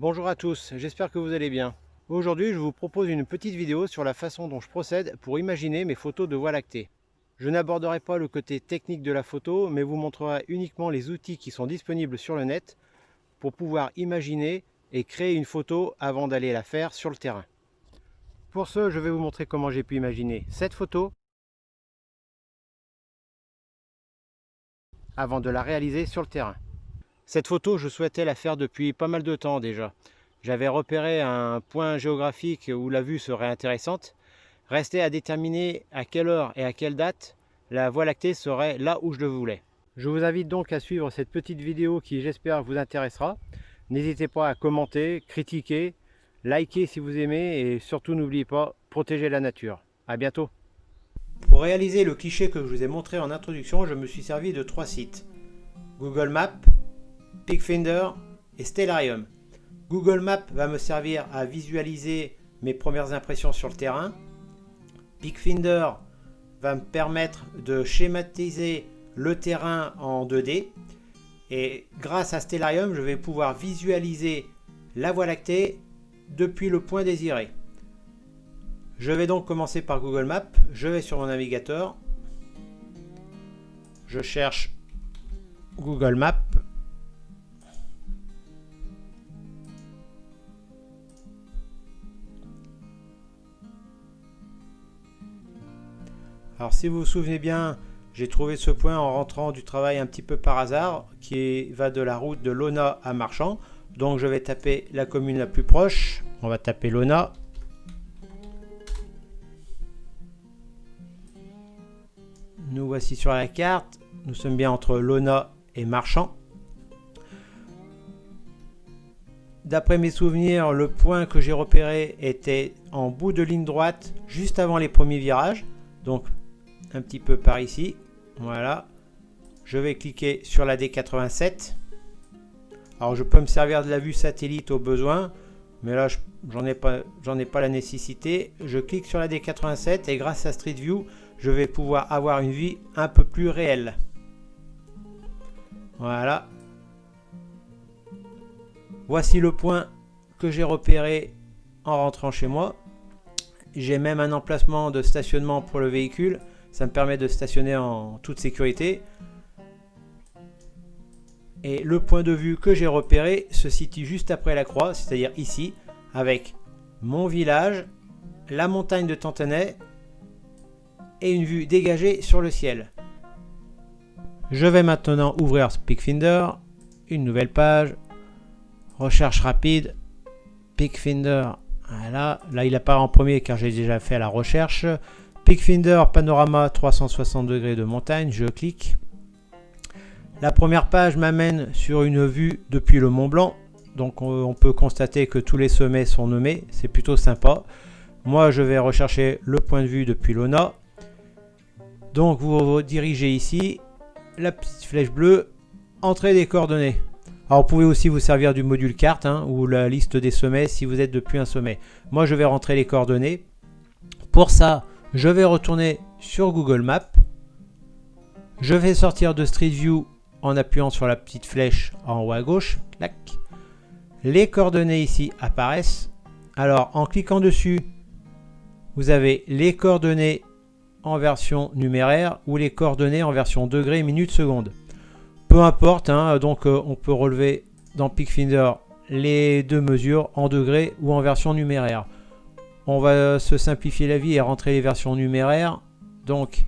Bonjour à tous, j'espère que vous allez bien. Aujourd'hui, je vous propose une petite vidéo sur la façon dont je procède pour imaginer mes photos de Voie lactée. Je n'aborderai pas le côté technique de la photo, mais vous montrerai uniquement les outils qui sont disponibles sur le net pour pouvoir imaginer et créer une photo avant d'aller la faire sur le terrain. Pour ce, je vais vous montrer comment j'ai pu imaginer cette photo avant de la réaliser sur le terrain. Cette photo, je souhaitais la faire depuis pas mal de temps déjà. J'avais repéré un point géographique où la vue serait intéressante. Restait à déterminer à quelle heure et à quelle date la Voie lactée serait là où je le voulais. Je vous invite donc à suivre cette petite vidéo qui, j'espère, vous intéressera. N'hésitez pas à commenter, critiquer, liker si vous aimez et surtout n'oubliez pas, protéger la nature. À bientôt. Pour réaliser le cliché que je vous ai montré en introduction, je me suis servi de 3 sites. Google Maps, Picfinder et Stellarium. Google Maps va me servir à visualiser mes premières impressions sur le terrain. Picfinder va me permettre de schématiser le terrain en 2D. Et grâce à Stellarium, je vais pouvoir visualiser la Voie lactée depuis le point désiré. Je vais donc commencer par Google Maps. Je vais sur mon navigateur. Je cherche Google Maps. Alors si vous vous souvenez bien, j'ai trouvé ce point en rentrant du travail un petit peu par hasard, qui va de la route de Launat à Marchand. Donc je vais taper la commune la plus proche. On va taper Launat. Nous voici sur la carte. Nous sommes bien entre Launat et Marchand. D'après mes souvenirs, le point que j'ai repéré était en bout de ligne droite, juste avant les premiers virages. Donc un petit peu par ici. Voilà. Je vais cliquer sur la D87. Alors je peux me servir de la vue satellite au besoin, mais là j'en ai pas la nécessité. Je clique sur la D87 et grâce à Street View, je vais pouvoir avoir une vue un peu plus réelle. Voilà. Voici le point que j'ai repéré en rentrant chez moi. J'ai même un emplacement de stationnement pour le véhicule. Ça me permet de stationner en toute sécurité. Et le point de vue que j'ai repéré se situe juste après la croix, c'est-à-dire ici, avec mon village, la montagne de Tantenay et une vue dégagée sur le ciel. Je vais maintenant ouvrir Picfinder, une nouvelle page, recherche rapide, Picfinder, voilà, là il apparaît en premier car j'ai déjà fait la recherche. Picfinder panorama 360 degrés de montagne, je clique. La première page m'amène sur une vue depuis le Mont Blanc. Donc on peut constater que tous les sommets sont nommés, c'est plutôt sympa. Moi je vais rechercher le point de vue depuis Launat. Donc vous vous dirigez ici, la petite flèche bleue, entrée des coordonnées. Alors vous pouvez aussi vous servir du module carte ou la liste des sommets si vous êtes depuis un sommet. Moi je vais rentrer les coordonnées. Pour ça, je vais retourner sur Google Maps. Je vais sortir de Street View en appuyant sur la petite flèche en haut à gauche. Clac. Les coordonnées ici apparaissent. Alors en cliquant dessus, vous avez les coordonnées en version numéraire ou les coordonnées en version degrés, minutes, secondes. Peu importe, donc on peut relever dans Picfinder les deux mesures en degrés ou en version numéraire. On va se simplifier la vie et rentrer les versions numéraires. Donc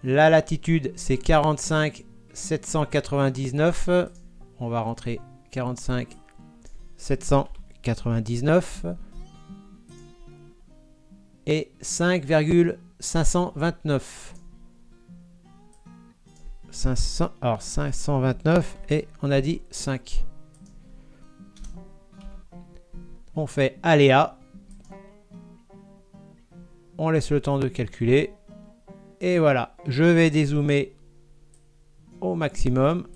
la latitude c'est 45 799. On va rentrer 45 799 et 5,529. 500, alors 529 et on a dit 5. On fait aléa. On laisse le temps de calculer. Et voilà, je vais dézoomer au maximum.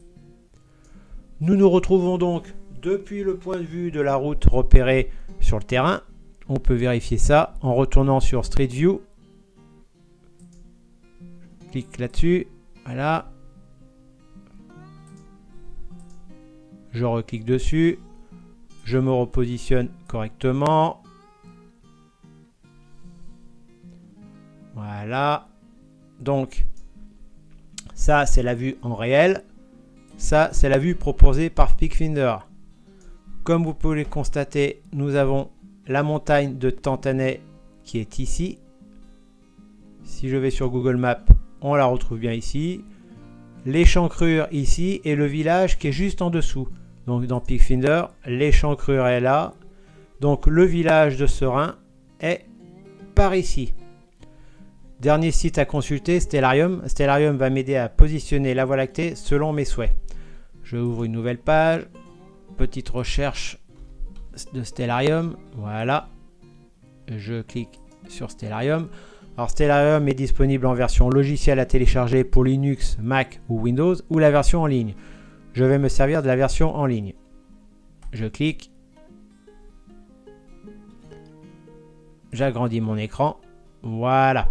Nous nous retrouvons donc depuis le point de vue de la route repérée sur le terrain. On peut vérifier ça en retournant sur Street View. Je clique là-dessus. Voilà. Je reclique dessus. Je me repositionne correctement. Voilà. Donc, ça, c'est la vue en réel. Ça, c'est la vue proposée par Pickfinder. Comme vous pouvez le constater, nous avons la montagne de Tantanay qui est ici. Si je vais sur Google Maps, on la retrouve bien ici. L'échancrure ici et le village qui est juste en dessous. Donc dans Pickfinder, l'échancrure est là. Donc le village de Serein est par ici. Dernier site à consulter, Stellarium. Stellarium va m'aider à positionner la Voie lactée selon mes souhaits. Je ouvre une nouvelle page. Petite recherche de Stellarium. Voilà. Je clique sur Stellarium. Alors Stellarium est disponible en version logicielle à télécharger pour Linux, Mac ou Windows ou la version en ligne. Je vais me servir de la version en ligne. Je clique. J'agrandis mon écran. Voilà.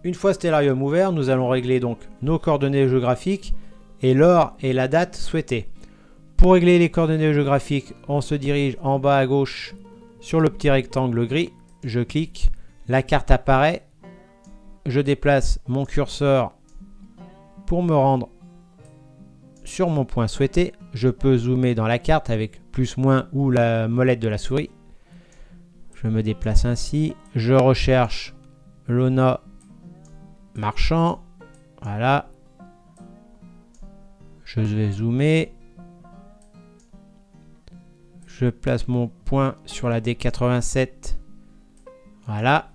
Une fois Stellarium ouvert, nous allons régler donc nos coordonnées géographiques et l'heure et la date souhaitée. Pour régler les coordonnées géographiques, on se dirige en bas à gauche sur le petit rectangle gris. Je clique. La carte apparaît. Je déplace mon curseur pour me rendre sur mon point souhaité. Je peux zoomer dans la carte avec plus, moins ou la molette de la souris. Je me déplace ainsi. Je recherche Lona Marchand. Voilà. Je vais zoomer. Je place mon point sur la D87. Voilà.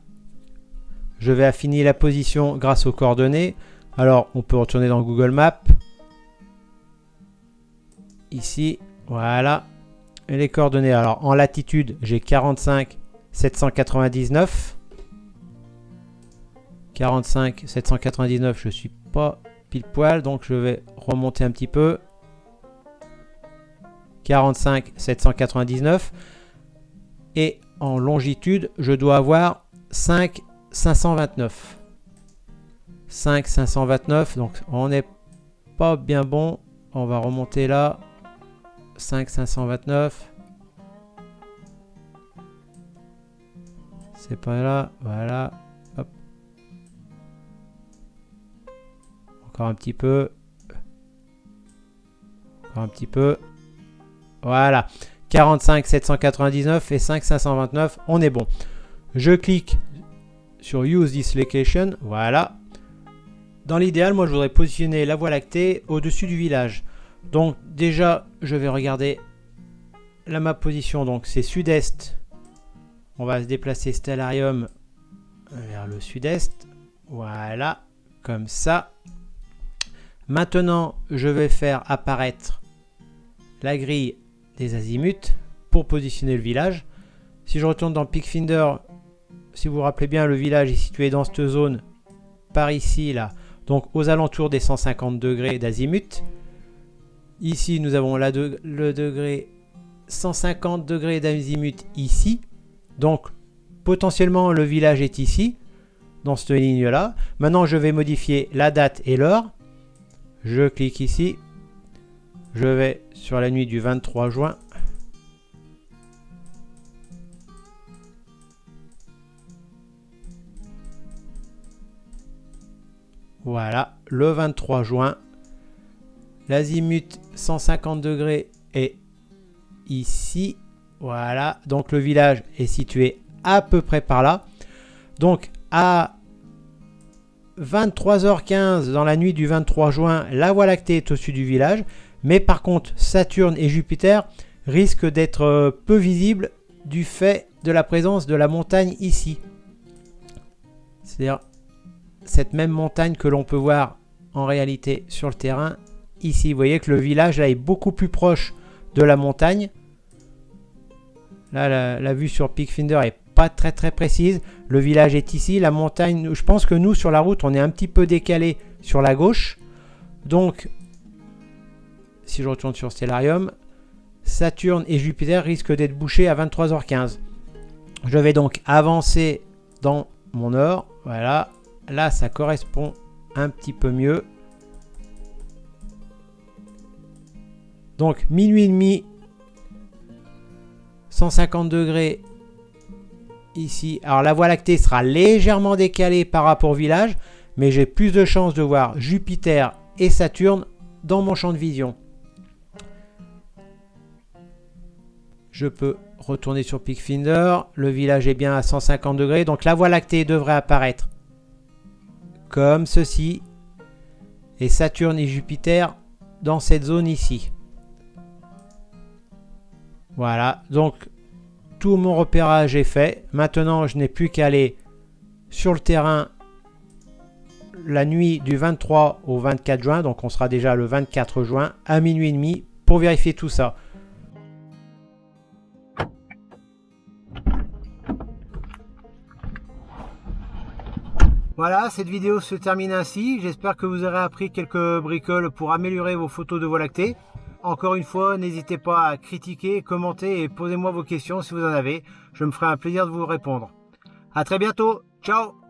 Je vais affiner la position grâce aux coordonnées. Alors, on peut retourner dans Google Maps. Ici, voilà. Et les coordonnées. Alors, en latitude, j'ai 45 799. 45 799, je ne suis pas pile poil, donc je vais remonter un petit peu. 45 799. Et en longitude, je dois avoir 5 529. 5 529, donc on n'est pas bien bon. On va remonter là. 5 529. C'est pas là, voilà. Hop. Encore un petit peu. Encore un petit peu. Voilà. 45 799 et 5 529, on est bon. Je clique sur Use this location. Voilà. Dans l'idéal, moi je voudrais positionner la Voie lactée au-dessus du village. Donc déjà, je vais regarder la map position. Donc c'est sud-est. On va se déplacer Stellarium vers le sud-est. Voilà, comme ça. Maintenant, je vais faire apparaître la grille des azimuts pour positionner le village. Si je retourne dans Pickfinder, si vous vous rappelez bien, le village est situé dans cette zone par ici, là. Donc aux alentours des 150 degrés d'azimut. Ici, nous avons le degré 150 degrés d'azimut ici. Donc potentiellement, le village est ici, dans cette ligne-là. Maintenant, je vais modifier la date et l'heure. Je clique ici. Je vais sur la nuit du 23 juin. Voilà, le 23 juin. L'azimut 150 degrés est ici. Voilà, donc le village est situé à peu près par là. Donc à 23h15 dans la nuit du 23 juin, la Voie lactée est au-dessus du village. Mais par contre, Saturne et Jupiter risquent d'être peu visibles du fait de la présence de la montagne ici. C'est-à-dire cette même montagne que l'on peut voir en réalité sur le terrain ici. Vous voyez que le village là est beaucoup plus proche de la montagne. Là, la vue sur Pickfinder est pas très précise. Le village est ici. La montagne, je pense que nous, sur la route, on est un petit peu décalé sur la gauche. Donc, si je retourne sur Stellarium, Saturne et Jupiter risquent d'être bouchés à 23h15. Je vais donc avancer dans mon heure. Voilà. Là, ça correspond un petit peu mieux. Donc, minuit et demi 150 degrés ici. Alors la Voie lactée sera légèrement décalée par rapport au village, mais j'ai plus de chances de voir Jupiter et Saturne dans mon champ de vision. Je peux retourner sur Peakfinder. Le village est bien à 150 degrés. Donc la Voie lactée devrait apparaître comme ceci. Et Saturne et Jupiter dans cette zone ici. Voilà. Donc tout mon repérage est fait. Maintenant, je n'ai plus qu'à aller sur le terrain la nuit du 23 au 24 juin. Donc on sera déjà le 24 juin à minuit et demi pour vérifier tout ça. Voilà, cette vidéo se termine ainsi. J'espère que vous aurez appris quelques bricoles pour améliorer vos photos de Voie lactée. Encore une fois, n'hésitez pas à critiquer, commenter et posez-moi vos questions si vous en avez. Je me ferai un plaisir de vous répondre. À très bientôt. Ciao!